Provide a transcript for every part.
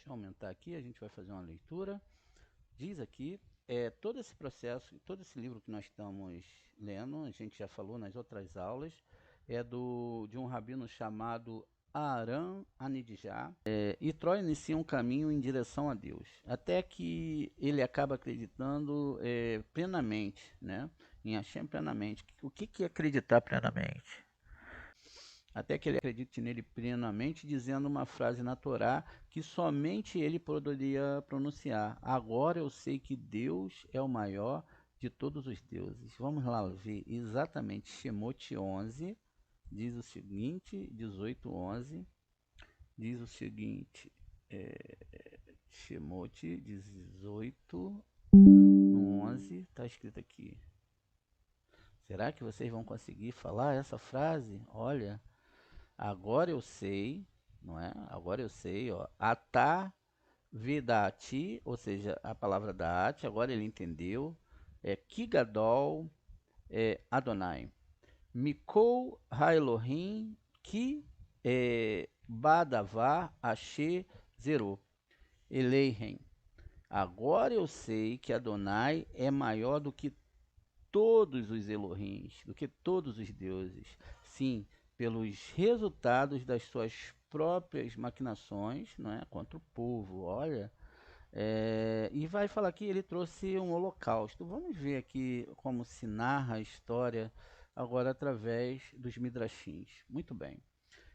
eu aumentar aqui, a gente vai fazer uma leitura. Diz aqui, todo esse processo, todo esse livro que nós estamos lendo, a gente já falou nas outras aulas, de um rabino chamado Aharon Anidjar. Yitro inicia um caminho em direção a Deus, até que ele acaba acreditando plenamente, né, em Hashem plenamente. O que é acreditar plenamente? Até que ele acredite nele plenamente, dizendo uma frase na Torá que somente ele poderia pronunciar. Agora eu sei que Deus é o maior de todos os deuses. Vamos lá ver exatamente. Shemot 11 diz o seguinte, 18:11 diz o seguinte, Shemot 18, no 11, está escrito aqui. Será que vocês vão conseguir falar essa frase? Olha, agora eu sei, não é? Agora eu sei, ó. Atá vedati, ou seja, a palavra dati, agora ele entendeu. Kigadol, Adonai. Mikol Haelohim, Ki Badavar Asher Zerô. Eleihem. Agora eu sei que Adonai é maior do que todos os Elohims, do que todos os deuses. Sim, pelos resultados das suas próprias maquinações, não é, contra o povo. Olha, e vai falar que ele trouxe um holocausto. Vamos ver aqui como se narra a história agora através dos Midrashins. Muito bem.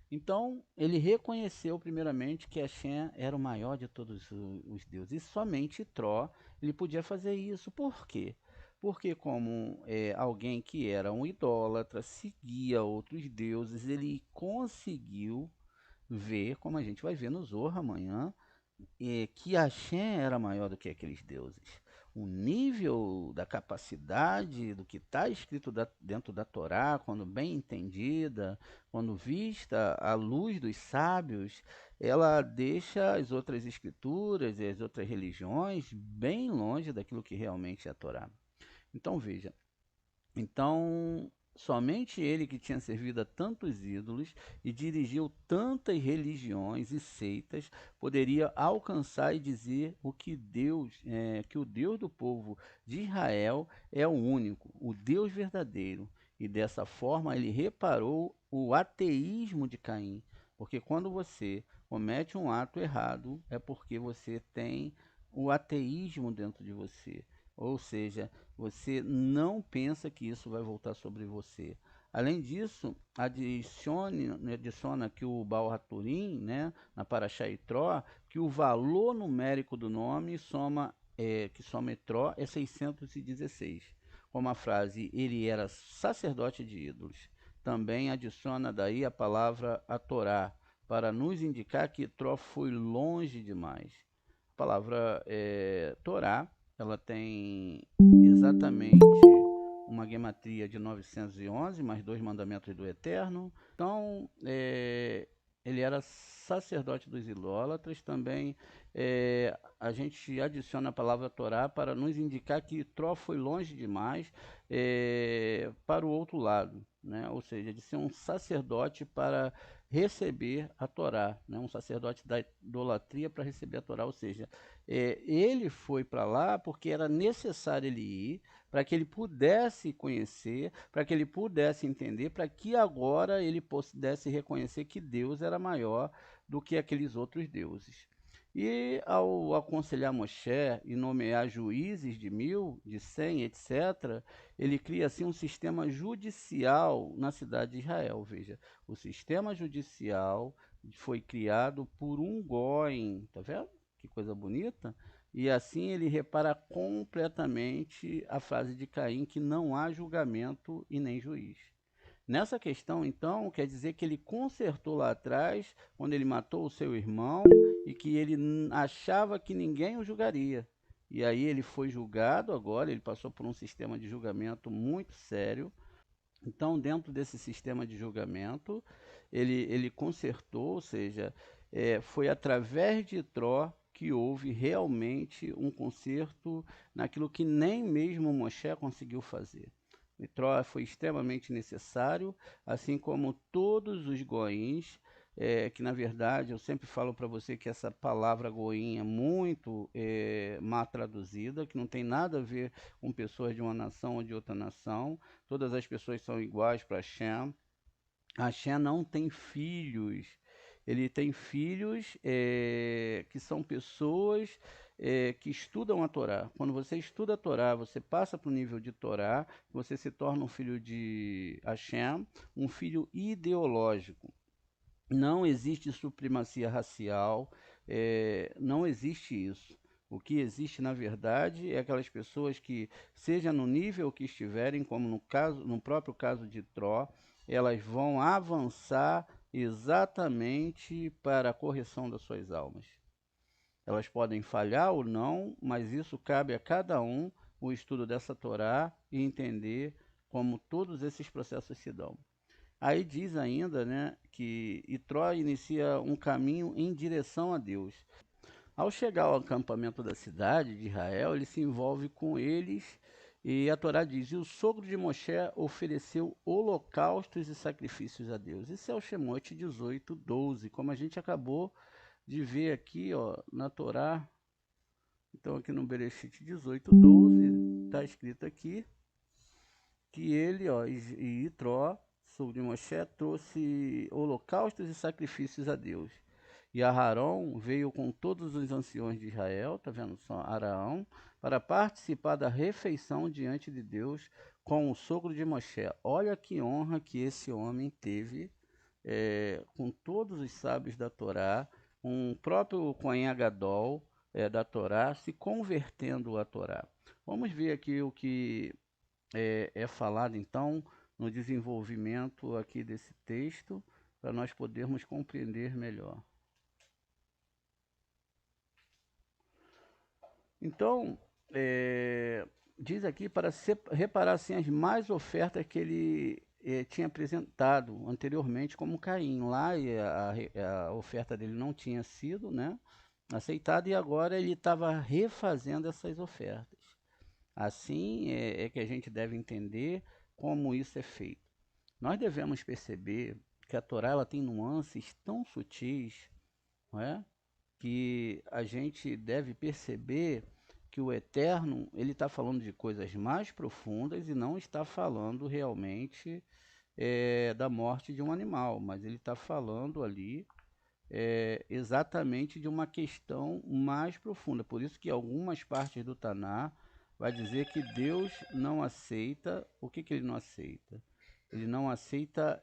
Então, ele reconheceu primeiramente que Hashem era o maior de todos os deuses. E somente Tró ele podia fazer isso. Por quê? Porque como alguém que era um idólatra, seguia outros deuses, ele conseguiu ver, como a gente vai ver no Zohar amanhã, que Hashem era maior do que aqueles deuses. O nível da capacidade do que está escrito dentro da Torá, quando bem entendida, quando vista à luz dos sábios, ela deixa as outras escrituras e as outras religiões bem longe daquilo que realmente é a Torá. Então veja, então, somente ele que tinha servido a tantos ídolos e dirigiu tantas religiões e seitas poderia alcançar e dizer que o Deus do povo de Israel é o único, o Deus verdadeiro. E dessa forma ele reparou o ateísmo de Caim, porque quando você comete um ato errado é porque você tem o ateísmo dentro de você. Ou seja, você não pensa que isso vai voltar sobre você. Além disso, adiciona que o Baal Haturim, né, na Parashá Itró, que o valor numérico do nome que soma Itró é 616. Como a frase, ele era sacerdote de ídolos. Também adiciona daí a palavra a Torá, para nos indicar que Itró foi longe demais. A palavra Torá, ela tem exatamente uma gematria de 911, mais dois mandamentos do Eterno. Então, ele era sacerdote dos idólatras. Também a gente adiciona a palavra Torá para nos indicar que Tró foi longe demais para o outro lado, né? Ou seja, de ser um sacerdote para receber a Torá, né? Um sacerdote da idolatria para receber a Torá, ou seja, ele foi para lá porque era necessário ele ir, para que ele pudesse conhecer, para que ele pudesse entender, para que agora ele pudesse reconhecer que Deus era maior do que aqueles outros deuses. E ao aconselhar Moshe e nomear juízes de 1000, de 100, etc., ele cria assim um sistema judicial na cidade de Israel. Veja, o sistema judicial foi criado por um Goim, tá vendo? Que coisa bonita. E assim ele repara completamente a frase de Caim, que não há julgamento e nem juiz. Nessa questão, então, quer dizer que ele consertou lá atrás, quando ele matou o seu irmão, e que ele achava que ninguém o julgaria. E aí ele foi julgado agora, ele passou por um sistema de julgamento muito sério. Então, dentro desse sistema de julgamento, ele consertou, ou seja, foi através de Tró que houve realmente um conserto naquilo que nem mesmo Moshe conseguiu fazer. O Tró foi extremamente necessário, assim como todos os goins que na verdade eu sempre falo para você que essa palavra goim é muito mal traduzida, que não tem nada a ver com pessoas de uma nação ou de outra nação. Todas as pessoas são iguais para Hashem. Hashem não tem filhos. Ele tem filhos que são pessoas que estudam a Torá. Quando você estuda a Torá, você passa para o nível de Torá, você se torna um filho de Hashem, um filho ideológico. Não existe supremacia racial, não existe isso. O que existe, na verdade, é aquelas pessoas que, seja no nível que estiverem, como no caso, no próprio caso de Tró, elas vão avançar exatamente para a correção das suas almas. Elas podem falhar ou não, mas isso cabe a cada um o estudo dessa Torá e entender como todos esses processos se dão. Aí diz ainda, né, que Itró inicia um caminho em direção a Deus. Ao chegar ao acampamento da cidade de Israel, ele se envolve com eles e a Torá diz: e o sogro de Moshe ofereceu holocaustos e sacrifícios a Deus. Isso é o Shemote 18:12, como a gente acabou de ver aqui, ó, na Torá. Então aqui no Bereshit 18:12 está escrito aqui que ele, ó, e Itró, sogro de Moshe, trouxe holocaustos e sacrifícios a Deus. E Aarão veio com todos os anciões de Israel, tá vendo só Arão, para participar da refeição diante de Deus com o sogro de Moshe. Olha que honra que esse homem teve com todos os sábios da Torá, com o próprio Cohen Agadol da Torá, se convertendo à Torá. Vamos ver aqui o que é falado então no desenvolvimento aqui desse texto, para nós podermos compreender melhor. Então, diz aqui para reparar assim, as mais ofertas que ele tinha apresentado anteriormente como Caim. Lá a oferta dele não tinha sido, né, aceitada e agora ele estava refazendo essas ofertas. Assim é que a gente deve entender como isso é feito. Nós devemos perceber que a Torá ela tem nuances tão sutis, não é? Que a gente deve perceber que o Eterno ele está falando de coisas mais profundas e não está falando realmente da morte de um animal, mas ele está falando ali exatamente de uma questão mais profunda. Por isso que algumas partes do Taná vai dizer que Deus não aceita. O que, que ele não aceita? Ele não aceita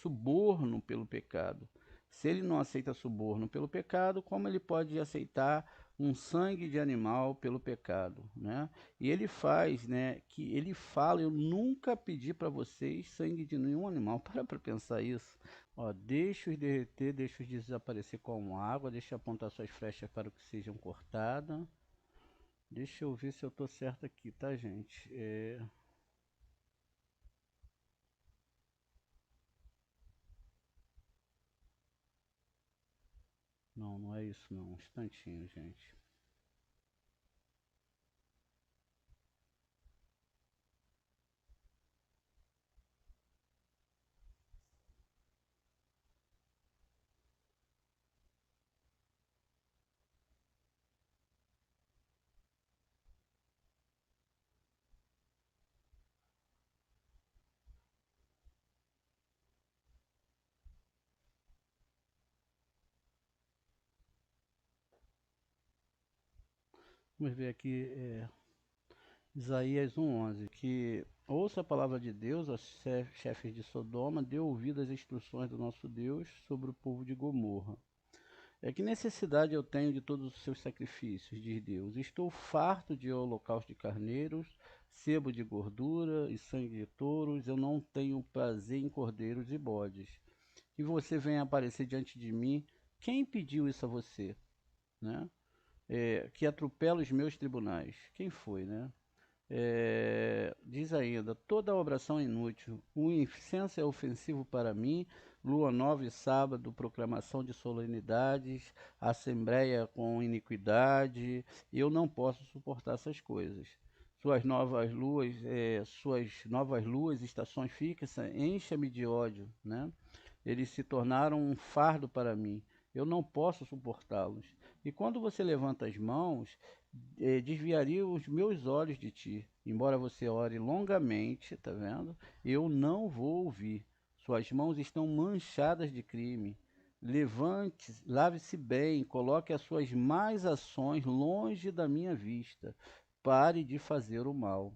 suborno pelo pecado. Se ele não aceita suborno pelo pecado, como ele pode aceitar um sangue de animal pelo pecado, né? E ele faz, né, que ele fala, eu nunca pedi para vocês sangue de nenhum animal. Para pensar isso. Ó, deixa-os derreter, deixa-os desaparecer com água, deixa apontar suas flechas para que sejam cortadas. Deixa eu ver se eu tô certo aqui, tá, gente? Não, não é isso não. Um instantinho, gente. Vamos ver aqui, Isaías 1:11, que ouça a palavra de Deus, aos chefes de Sodoma, dê ouvido às instruções do nosso Deus sobre o povo de Gomorra. Que necessidade eu tenho de todos os seus sacrifícios, diz Deus. Estou farto de holocausto de carneiros, sebo de gordura e sangue de touros. Eu não tenho prazer em cordeiros e bodes. Que você venha aparecer diante de mim. Quem pediu isso a você? Né? Que atropela os meus tribunais. Quem foi, né? Diz ainda, toda oração é inútil, o incenso é ofensivo para mim, lua nova e sábado, proclamação de solenidades, assembleia com iniquidade, eu não posso suportar essas coisas. Suas novas luas, estações fixas, encha-me de ódio, né? Eles se tornaram um fardo para mim. Eu não posso suportá-los. E quando você levanta as mãos, desviaria os meus olhos de ti. Embora você ore longamente, tá vendo? Eu não vou ouvir. Suas mãos estão manchadas de crime. Levante, lave-se bem, coloque as suas más ações longe da minha vista. Pare de fazer o mal.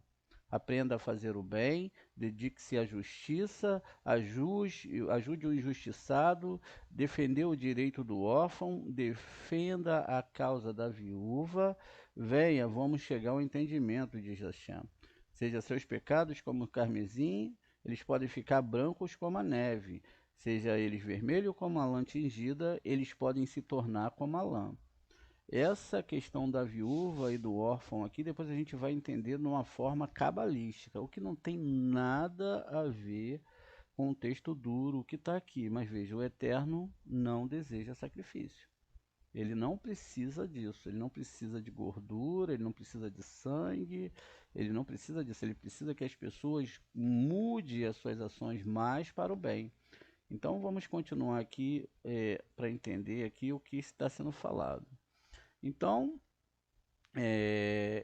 Aprenda a fazer o bem, dedique-se à justiça, ajude o injustiçado, defenda o direito do órfão, defenda a causa da viúva. Venha, vamos chegar ao entendimento, diz Hashem. Seja seus pecados como o carmesim, eles podem ficar brancos como a neve. Seja eles vermelhos como a lã tingida, eles podem se tornar como a lã. Essa questão da viúva e do órfão aqui, depois a gente vai entender de uma forma cabalística, o que não tem nada a ver com o texto duro que está aqui. Mas veja, o Eterno não deseja sacrifício. Ele não precisa disso, ele não precisa de gordura, ele não precisa de sangue, ele não precisa disso, ele precisa que as pessoas mudem as suas ações mais para o bem. Então vamos continuar aqui para entender aqui o que está sendo falado. Então,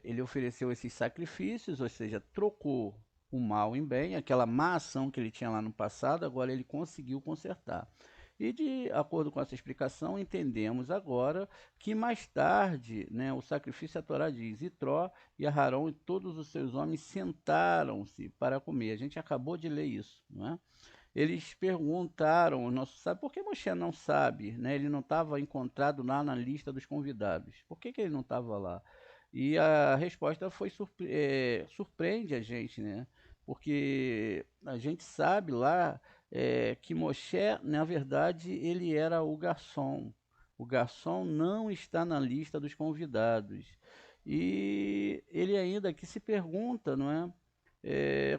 ele ofereceu esses sacrifícios, ou seja, trocou o mal em bem, aquela má ação que ele tinha lá no passado, agora ele conseguiu consertar. E de acordo com essa explicação, entendemos agora que mais tarde, né, o sacrifício, a Torá diz, Itró e Aharão e todos os seus homens sentaram-se para comer. A gente acabou de ler isso, não é? Eles perguntaram, o nosso sábio, por que Moshe não sabe, né? Ele não estava encontrado lá na lista dos convidados. Por que ele não estava lá? E a resposta foi surpreende a gente, né? Porque a gente sabe lá que Moshe, na verdade, ele era o garçom. O garçom não está na lista dos convidados. E ele ainda aqui se pergunta, não é?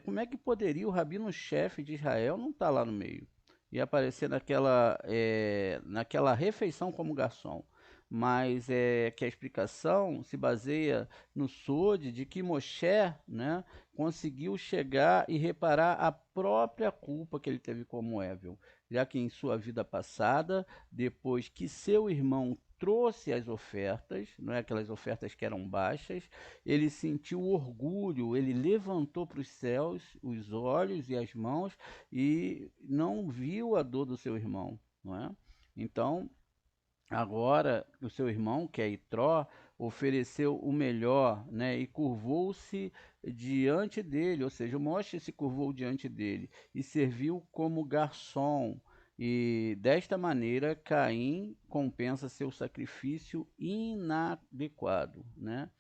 Como é que poderia o rabino-chefe de Israel não estar lá no meio e aparecer naquela refeição como garçom? Mas que a explicação se baseia no sode de que Moshe, né, conseguiu chegar e reparar a própria culpa que ele teve como Ével, já que em sua vida passada, depois que seu irmão trouxe as ofertas, não é aquelas ofertas que eram baixas, ele sentiu orgulho, ele levantou para os céus os olhos e as mãos e não viu a dor do seu irmão, não é? Então, agora o seu irmão, que é Itró, ofereceu o melhor, né? E curvou-se diante dele, ou seja, o Moshe se curvou diante dele e serviu como garçom. E desta maneira, Caim compensa seu sacrifício inadequado, né?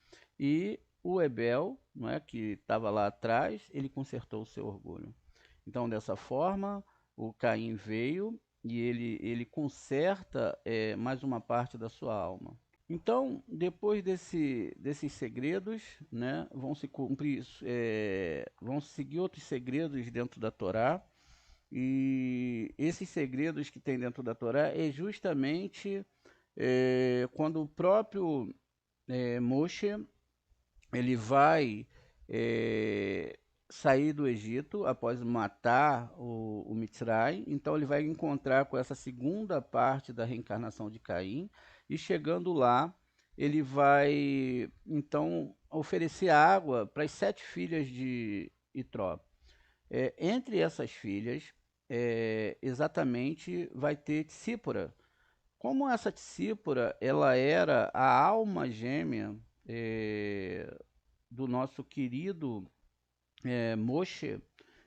E o Ebel, não é, que estava lá atrás, ele consertou o seu orgulho. Então, dessa forma, o Caim veio e ele conserta mais uma parte da sua alma. Então, depois desses segredos, né, vão se cumprir, vão seguir outros segredos dentro da Torá. E esses segredos que tem dentro da Torá é justamente quando o próprio Moshe ele vai sair do Egito após matar o Mitzray, então ele vai encontrar com essa segunda parte da reencarnação de Caim, e chegando lá, ele vai então oferecer água para as 7 filhas de Itró. Entre essas filhas, exatamente, vai ter Tsípora. Como essa Tsípora, ela era a alma gêmea do nosso querido Moshe,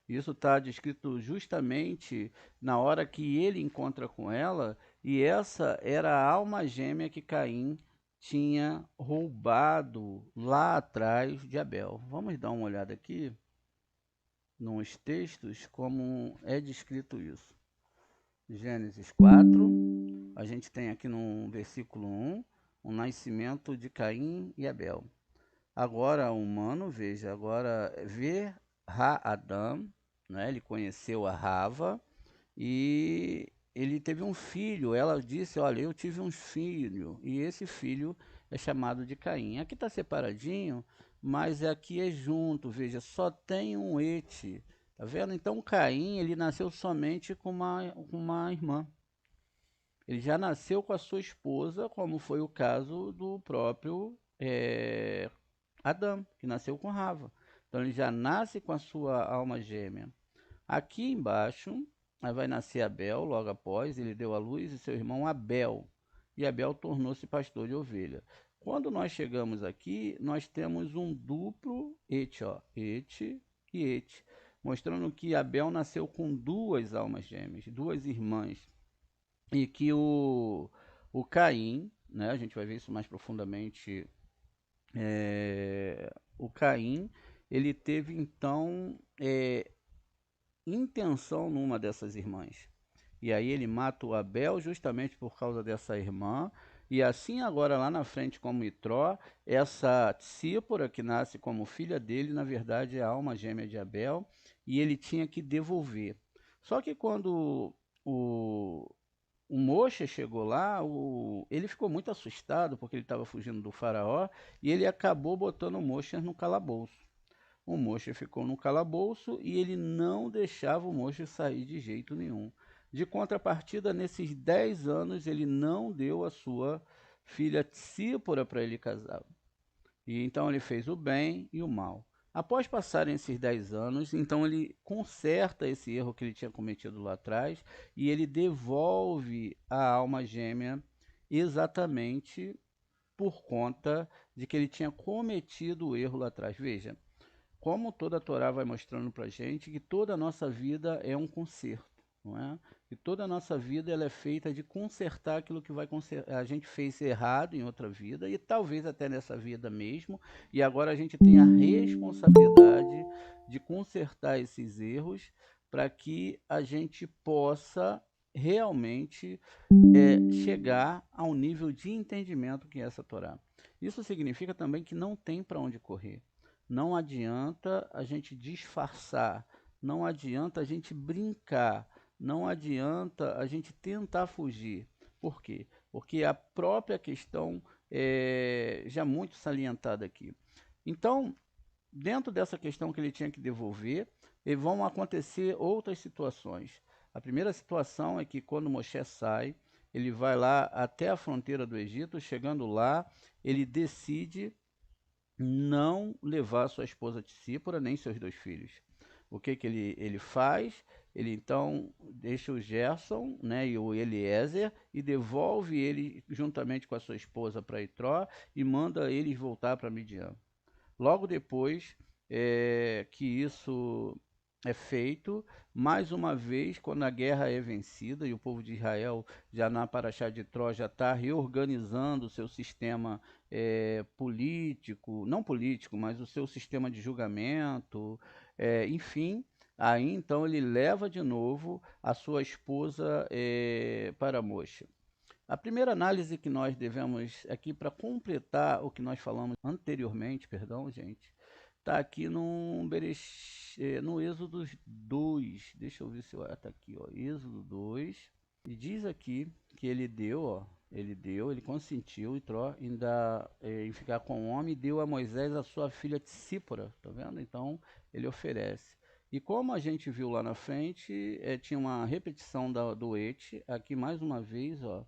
isso está descrito justamente na hora que ele encontra com ela, e essa era a alma gêmea que Caim tinha roubado lá atrás de Abel. Vamos dar uma olhada aqui nos textos como é descrito isso. Gênesis 4, a gente tem aqui no versículo 1, o nascimento de Caim e Abel. Agora, o humano, veja, agora vê Adam, né? Ele conheceu a Rava e ele teve um filho. Ela disse, olha, eu tive um filho, e esse filho é chamado de Caim. Aqui está separadinho, mas aqui é junto, veja, só tem um et, Tá vendo? Então Caim, ele nasceu somente com uma irmã. Ele já nasceu com a sua esposa, como foi o caso do próprio Adão, que nasceu com Rava. Então ele já nasce com a sua alma gêmea. Aqui embaixo, aí vai nascer Abel, logo após, ele deu à luz e seu irmão Abel. E Abel tornou-se pastor de ovelha. Quando nós chegamos aqui, nós temos um duplo et, ó, et e et, mostrando que Abel nasceu com duas almas gêmeas, duas irmãs, e que o Caim, né, a gente vai ver isso mais profundamente, o Caim, ele teve então intenção numa dessas irmãs. E aí ele mata o Abel justamente por causa dessa irmã. E assim agora lá na frente como Itró, essa Tsípora que nasce como filha dele, na verdade é a alma gêmea de Abel, e ele tinha que devolver. Só que quando o Moshe chegou lá, ele ficou muito assustado porque ele estava fugindo do faraó e ele acabou botando o Moshe no calabouço. O Moshe ficou no calabouço e ele não deixava o Moshe sair de jeito nenhum. De contrapartida, nesses 10 anos, ele não deu a sua filha Tsípora para ele casar. E então ele fez o bem e o mal. Após passarem esses 10 anos, então ele conserta esse erro que ele tinha cometido lá atrás e ele devolve a alma gêmea exatamente por conta de que ele tinha cometido o erro lá atrás. Veja, como toda a Torá vai mostrando para a gente que toda a nossa vida é um conserto, não é? E toda a nossa vida ela é feita de consertar aquilo que a gente fez errado em outra vida e talvez até nessa vida mesmo, e agora a gente tem a responsabilidade de consertar esses erros para que a gente possa realmente chegar ao nível de entendimento que é essa Torá. Isso significa também que não tem para onde correr. Não adianta a gente disfarçar, não adianta a gente brincar, não adianta a gente tentar fugir. Por quê? Porque a própria questão é já muito salientada aqui. Então, dentro dessa questão que ele tinha que devolver, vão acontecer outras situações. A primeira situação é que quando Moshe sai, ele vai lá até a fronteira do Egito, chegando lá, ele decide não levar sua esposa Tsípora nem seus dois filhos. O que ele faz? Ele então deixa o Gerson, né, e o Eliezer e devolve ele juntamente com a sua esposa para Itró e manda eles voltar para Midian. Logo depois que isso é feito, mais uma vez, quando a guerra é vencida e o povo de Israel, já na Paraxá de Tró, já está reorganizando o seu sistema político, não político, mas o seu sistema de julgamento, enfim, aí então ele leva de novo a sua esposa para Mocha. A primeira análise que nós devemos aqui para completar o que nós falamos anteriormente, perdão, gente, está aqui no Êxodo 2. Deixa eu ver se está aqui, ó, Êxodo 2. E diz aqui que ele deu, ó, ele consentiu em ficar com o homem e deu a Moisés a sua filha Tsípora, tá vendo? Então ele oferece. E como a gente viu lá na frente, tinha uma repetição do et, aqui mais uma vez, ó,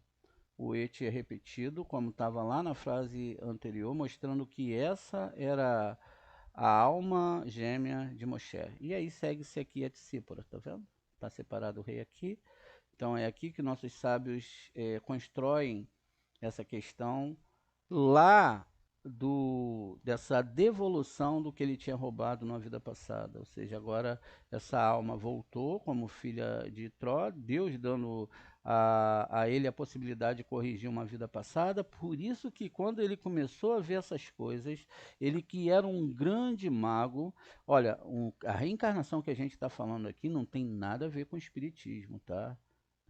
o et é repetido, como estava lá na frase anterior, mostrando que essa era a alma gêmea de Moshe. E aí segue-se aqui a Tsípora, tá vendo? Está separado o rei aqui. Então é aqui que nossos sábios constroem essa questão lá dessa devolução do que ele tinha roubado na vida passada. Ou seja, agora essa alma voltou como filha de Tró, Deus dando a ele a possibilidade de corrigir uma vida passada. Por isso que quando ele começou a ver essas coisas, ele que era um grande mago, olha, a reencarnação que a gente está falando aqui não tem nada a ver com o espiritismo, tá?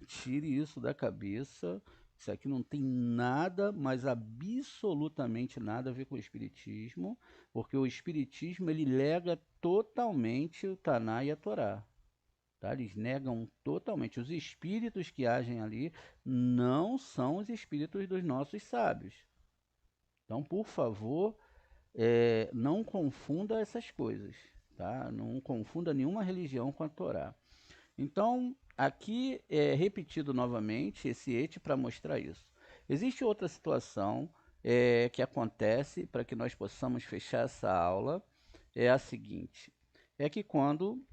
Tire isso da cabeça. Isso aqui não tem nada, mas absolutamente nada a ver com o espiritismo, porque o espiritismo ele nega totalmente o Taná e a Torá. Tá? Eles negam totalmente. Os espíritos que agem ali não são os espíritos dos nossos sábios. Então, por favor, não confunda essas coisas. tá? Não confunda nenhuma religião com a Torá. Então, aqui é repetido novamente esse et para mostrar isso. Existe outra situação que acontece para que nós possamos fechar essa aula, é a seguinte, é que quando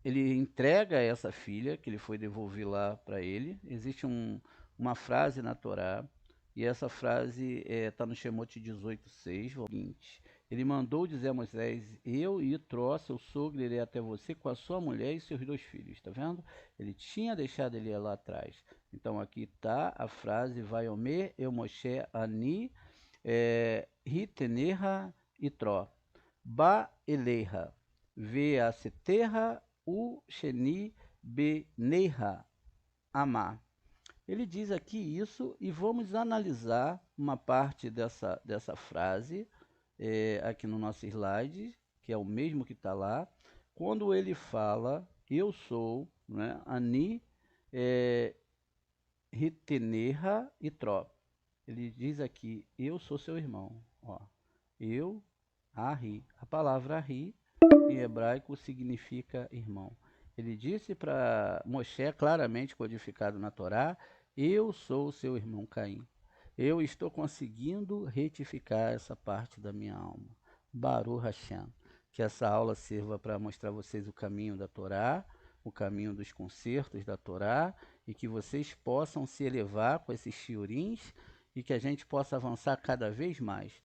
ele entrega essa filha, que ele foi devolver lá para ele, existe uma frase na Torá, e essa frase está no Shemot 18:6, o seguinte: ele mandou dizer a Moisés: eu e Itró, seu sogro, irei até você com a sua mulher e seus 2 filhos. Está vendo? Ele tinha deixado ele lá atrás. Então aqui está a frase: vai Omer, eu Moshe, Ani, Ritenerra, Itró, Ba Eleha, Veaceterra, U Sheni, Beneha, Amá. Ele diz aqui isso e vamos analisar uma parte dessa frase aqui no nosso slide, que é o mesmo que está lá, quando ele fala, eu sou, né, Ani, Ritenerra e Tro. Ele diz aqui, eu sou seu irmão. Ó, eu, Ari. A palavra Ari, em hebraico, significa irmão. Ele disse para Moshe, claramente codificado na Torá, eu sou seu irmão Caim. Eu estou conseguindo retificar essa parte da minha alma. Baruch Hashem. Que essa aula sirva para mostrar a vocês o caminho da Torá, o caminho dos concertos da Torá, e que vocês possam se elevar com esses shiurins e que a gente possa avançar cada vez mais.